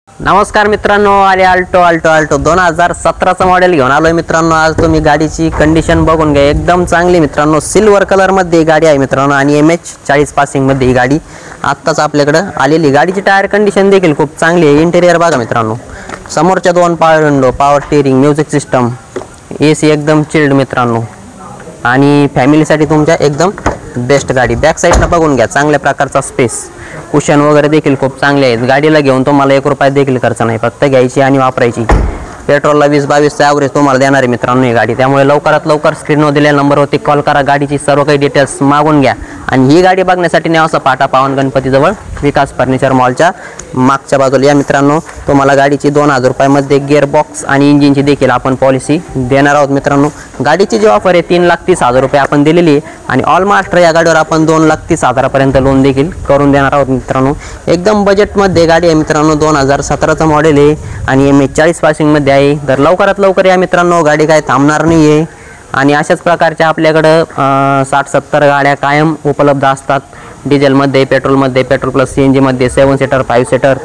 नमस्कार मित्रांनो, Alto 2017चा model घेऊन आलोय मित्रांनो। आज तुम्ही गाडीची कंडिशन बघून घ्या, एकदम चांगली मित्रांनो। सिल्वर कलर मध्ये ही गाडी आहे मित्रांनो आणि MH40 पासिंग मध्ये ही गाडी आत्ताच आपल्याकडे आलेली। गाडीची टायर कंडिशन देखील खूप चांगली आहे। इंटेरियर बघा मित्रांनो, समोरच्या दोन power window, power steering, music system, AC एकदम चिल्ड मित्रांनो आणि फॅमिलीसाठी तुमच्या एकदम बेस्ट गाडी। बॅक साईडला बघून घ्या, चांगल्या प्रकारचा स्पेस, कुशन वगैरे देखील खूप चांगले आहेत। गाडीला घेऊन तुम्हाला 1 रुपया देखील खर्च नाही, फक्त घ्यायची आणि वापरायची। पेट्रोलला 20-22चा ॲव्हरेज तुम्हाला देणार आहे मित्रांनो ही गाडी। त्यामुळे लवकरात लवकर स्क्रीनवर दिलेल्या नंबरवरती कॉल करा, गाडीची सर्व काही डिटेल्स मागून घ्या। आणि ही गाडी बघण्यासाठी नेवासा पाटा पावन गणपतीजवळ विकास फर्निचर मॉलच्या मागच्या बाजूला या मित्रांनो। तुम्हाला गाडीची 2000 रुपयामध्ये गिअर बॉक्स आणि इंजिनची देखील आपण पॉलिसी देणार आहोत मित्रांनो। गाडीची जी ऑफर आहे 3,30,000 रुपये आपण दिलेली आहे आणि ऑल महाराष्ट्र या गाडीवर आपण 2,30,000 पर्यंत लोन देखील करून देणार आहोत मित्रांनो। एकदम बजेटमध्ये गाडी आहे मित्रांनो, 2017चा मॉडेल आहे आणि MH40 पासिंगमध्ये आहे। तर लवकरात लवकर या मित्रांनो, गाडी काय थांबणार नाही आहे आणि अशाच प्रकारच्या आपल्याकडं 60-70 गाड्या कायम उपलब्ध असतात। डिझेलमध्ये, पेट्रोलमध्ये, पेट्रोल प्लस CNG मध्ये, 7 सीटर, 5 सीटर,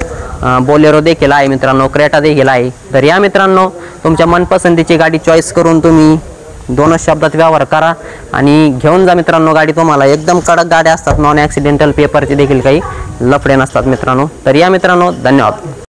बोलेरो देखील आहे मित्रांनो, क्रेटा देखील आहे। तर या मित्रांनो, तुमच्या मनपसंतीची गाडी चॉईस करून तुम्ही 2च शब्दात व्यवहार करा आणि घेऊन जा मित्रांनो गाडी। तुम्हाला एकदम कडक गाड्या असतात, नॉन ॲक्सिडेंटल पेपरचे देखील काही लफडे नसतात मित्रांनो। तर या मित्रांनो, धन्यवाद।